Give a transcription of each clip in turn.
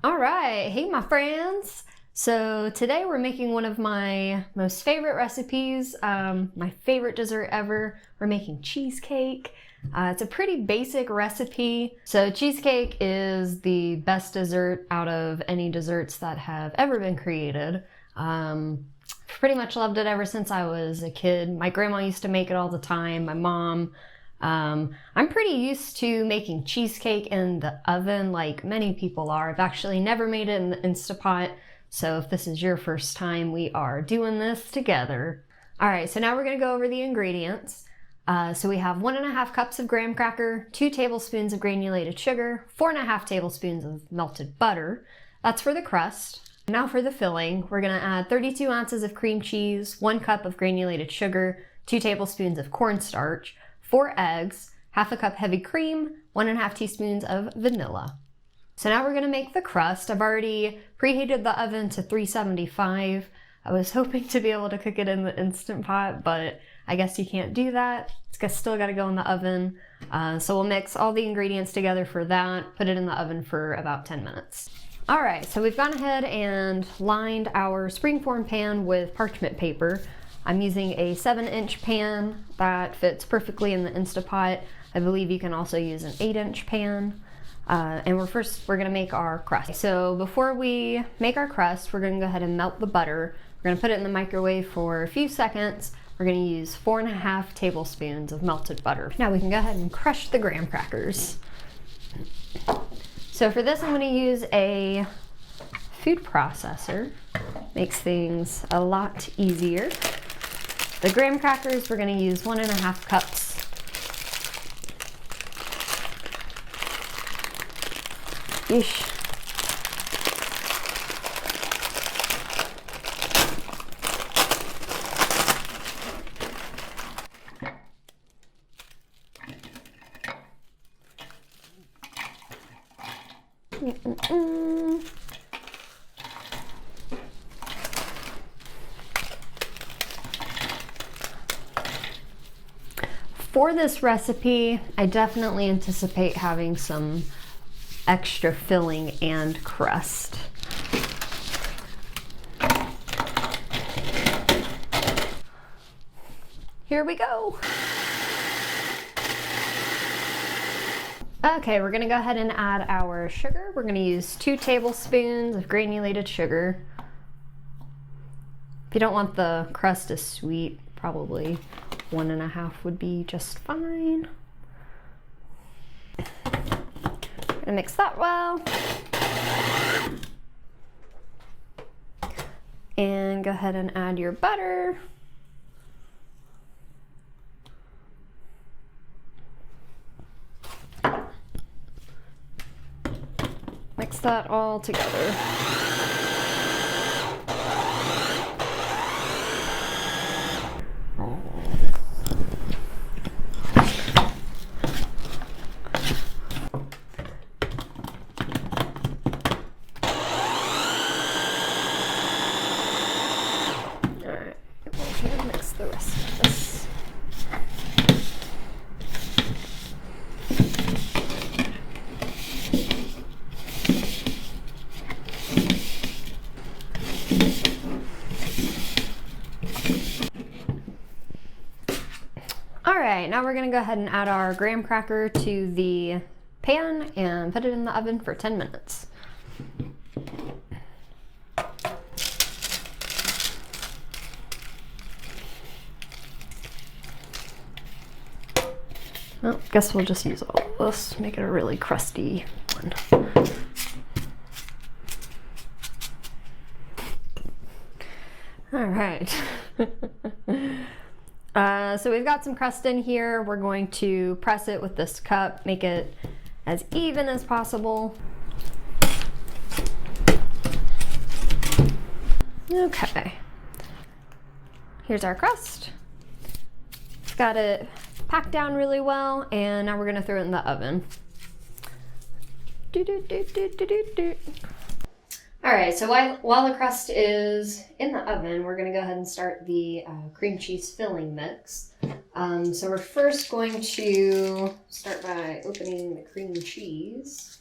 All right, hey my friends. So today we're making one of my most favorite recipes, my favorite dessert ever. We're making cheesecake. It's a pretty basic recipe. So cheesecake is the best dessert out of any desserts that have ever been created. Pretty much loved it ever since I was a kid. My grandma used to make it all the time, my mom. I'm pretty used to making cheesecake in the oven like many people are. I've actually never made it in the Instapot, so if this is your first time, we are doing this together. All right, so now we're gonna go over the ingredients. So we have 1.5 cups of graham cracker, 2 tablespoons of granulated sugar, 4.5 tablespoons of melted butter. That's for the crust. Now for the filling, we're gonna add 32 ounces of cream cheese, 1 cup of granulated sugar, 2 tablespoons of cornstarch, 4 eggs, half a cup heavy cream, 1.5 teaspoons of vanilla. So now we're gonna make the crust. I've already preheated the oven to 375. I was hoping to be able to cook it in the Instant Pot, but I guess you can't do that. It's still gotta go in the oven. So we'll mix all the ingredients together for that, put it in the oven for about 10 minutes. All right, so we've gone ahead and lined our springform pan with parchment paper. I'm using a 7-inch pan that fits perfectly in the Instapot. I believe you can also use an 8-inch pan. And we're gonna make our crust. So before we make our crust, we're gonna go ahead and melt the butter. We're gonna put it in the microwave for a few seconds. We're gonna use 4.5 tablespoons of melted butter. Now we can go ahead and crush the graham crackers. So for this, I'm gonna use a food processor. Makes things a lot easier. The graham crackers, we're gonna use 1.5 cups. Yeesh. For this recipe, I definitely anticipate having some extra filling and crust. Here we go. Okay, we're gonna go ahead and add our sugar. We're gonna use 2 tablespoons of granulated sugar. If you don't want the crust as sweet, probably 1.5 would be just fine. Gonna mix that well. And go ahead and add your butter. Mix that all together. Mix the rest of this. All right, now we're gonna go ahead and add our graham cracker to the pan and put it in the oven for 10 minutes. Well, guess we'll just use all of this, make it a really crusty one. All right. So we've got some crust in here. We're going to press it with this cup, make it as even as possible. Okay. Here's our crust. It's got it packed down really well, and now we're gonna throw it in the oven. All right, so while the crust is in the oven, we're gonna go ahead and start the cream cheese filling mix. So we're first going to start by opening the cream cheese.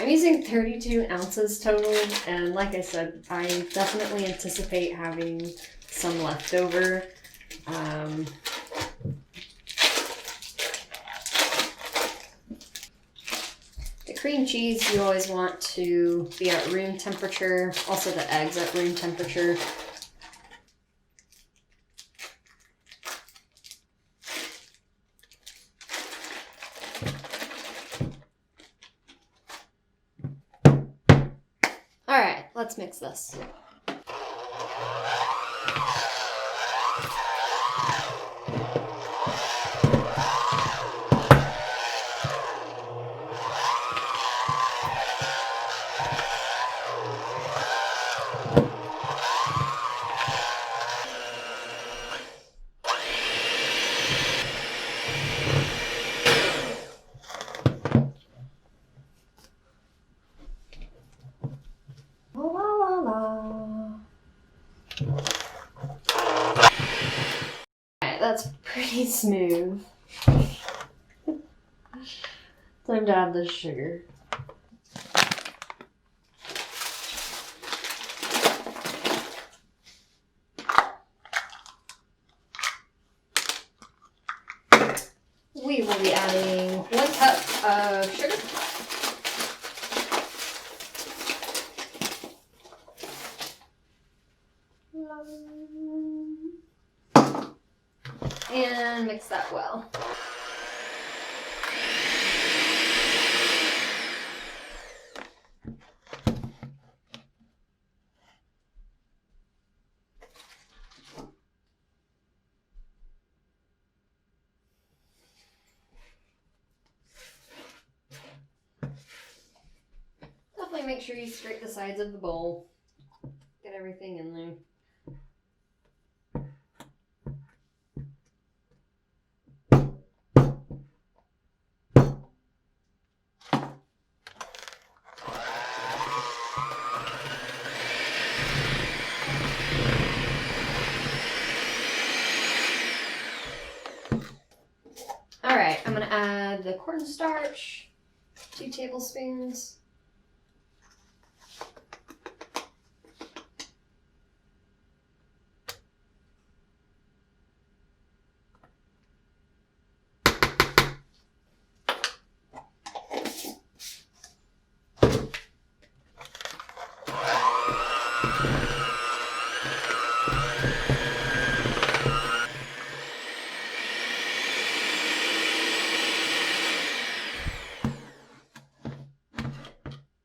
I'm using 32 ounces total, and like I said, I definitely anticipate having some leftover. The cream cheese you always want to be at room temperature, also the eggs at room temperature. All right, let's mix this. La la la. Alright, that's pretty smooth. Time to add the sugar. We will be adding 1 cup of sugar. And mix that well. Definitely make sure you scrape the sides of the bowl. Get everything in there. Alright, I'm going to add the cornstarch, 2 tablespoons.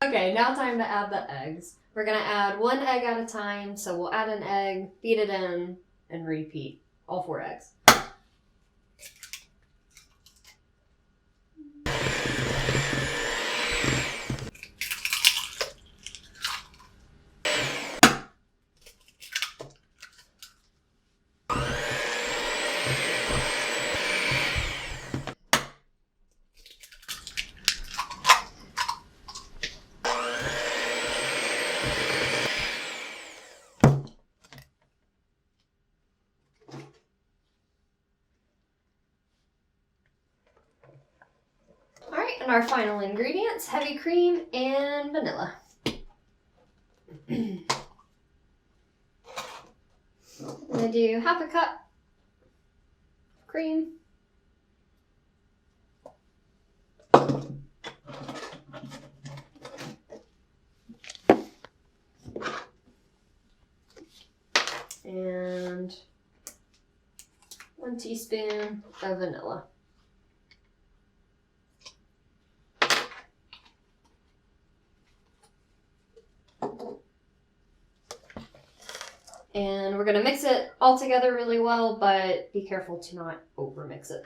Okay, now time to add the eggs. We're gonna add 1 egg at a time, so we'll add an egg, beat it in, and repeat. All 4 eggs. And our final ingredients, heavy cream and vanilla. I'm gonna do 1/2 cup cream. And 1 teaspoon of vanilla. And we're gonna mix it all together really well, but be careful to not over mix it.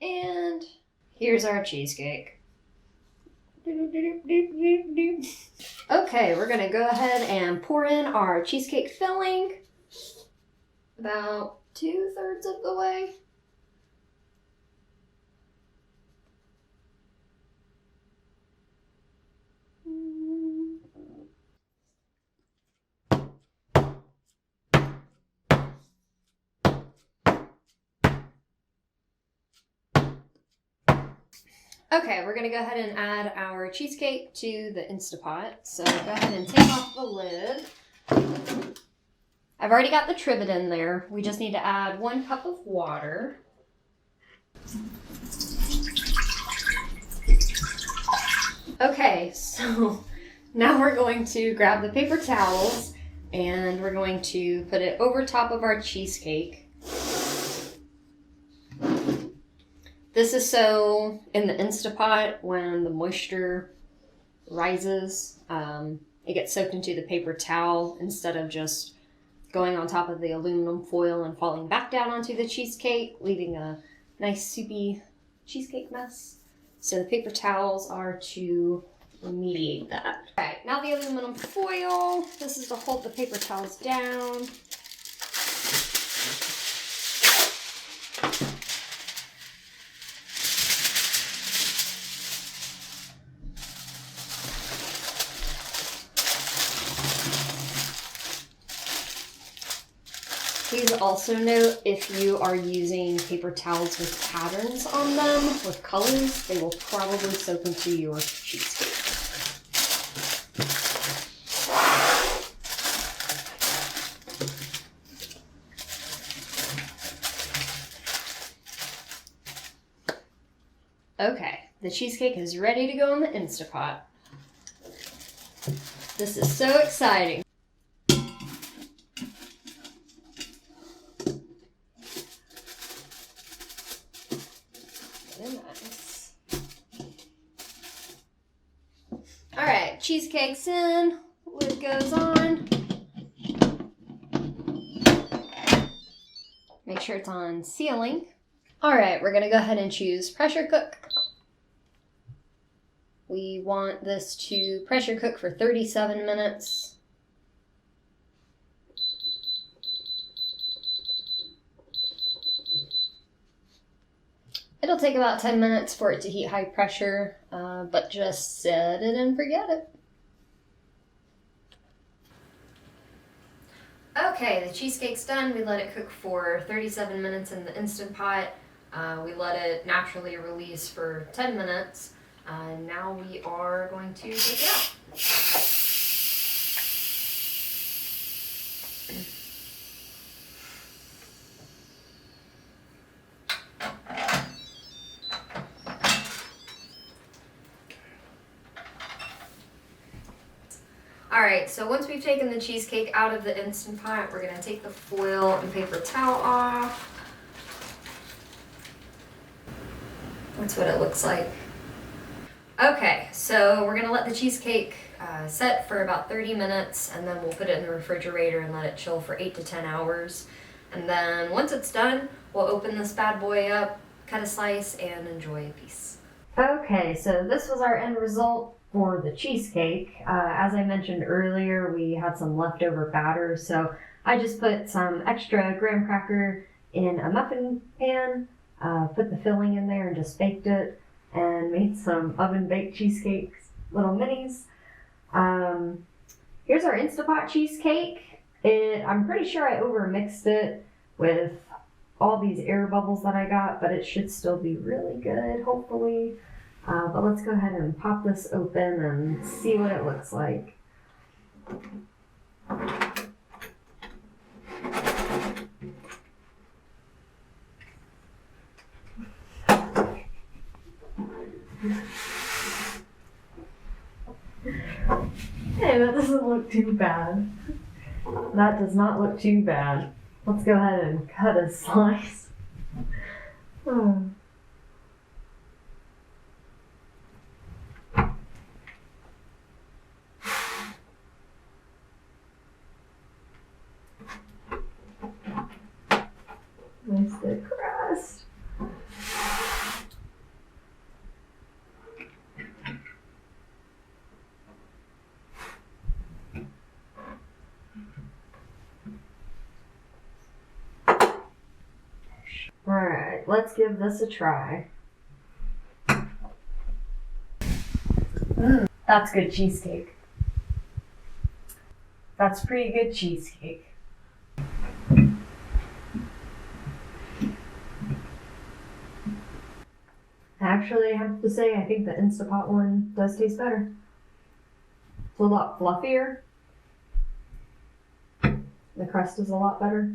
And here's our cheesecake. Okay, we're gonna go ahead and pour in our cheesecake filling. about 2/3 of the way. Okay, we're gonna go ahead and add our cheesecake to the Instapot. So go ahead and take off the lid. I've already got the trivet in there. We just need to add 1 cup of water. Okay, so now we're going to grab the paper towels and we're going to put it over top of our cheesecake. This is so in the Instapot, when the moisture rises, it gets soaked into the paper towel instead of just going on top of the aluminum foil and falling back down onto the cheesecake, leaving a nice soupy cheesecake mess. So the paper towels are to remediate that. Okay, now the aluminum foil. This is to hold the paper towels down. Please also note, if you are using paper towels with patterns on them, with colors, they will probably soak into your cheesecake. Okay, the cheesecake is ready to go in the Instapot. This is so exciting. Nice. Alright, cheesecake's in, lid goes on. Make sure it's on sealing. Alright, we're gonna go ahead and choose pressure cook. We want this to pressure cook for 37 minutes. It'll take about 10 minutes for it to heat high pressure, but just set it and forget it. Okay, the cheesecake's done. We let it cook for 37 minutes in the Instant Pot. We let it naturally release for 10 minutes. Now we are going to take it out. Alright, so once we've taken the cheesecake out of the Instant Pot, we're going to take the foil and paper towel off. That's what it looks like. Okay, so we're going to let the cheesecake set for about 30 minutes, and then we'll put it in the refrigerator and let it chill for 8 to 10 hours. And then once it's done, we'll open this bad boy up, cut a slice, and enjoy a piece. Okay, so this was our end result for the cheesecake. As I mentioned earlier, we had some leftover batter, so I just put some extra graham cracker in a muffin pan, put the filling in there and just baked it, and made some oven baked cheesecakes, little minis. Here's our Instapot cheesecake. I'm pretty sure I overmixed it with all these air bubbles that I got, but it should still be really good, hopefully. But let's go ahead and pop this open and see what it looks like. Hey, that doesn't look too bad. That does not look too bad. Let's go ahead and cut a slice. Oh. Nice thick crust. right, let's give this a try. That's good cheesecake. That's pretty good cheesecake. Actually, I have to say, I think the Instapot one does taste better. It's a lot fluffier. The crust is a lot better.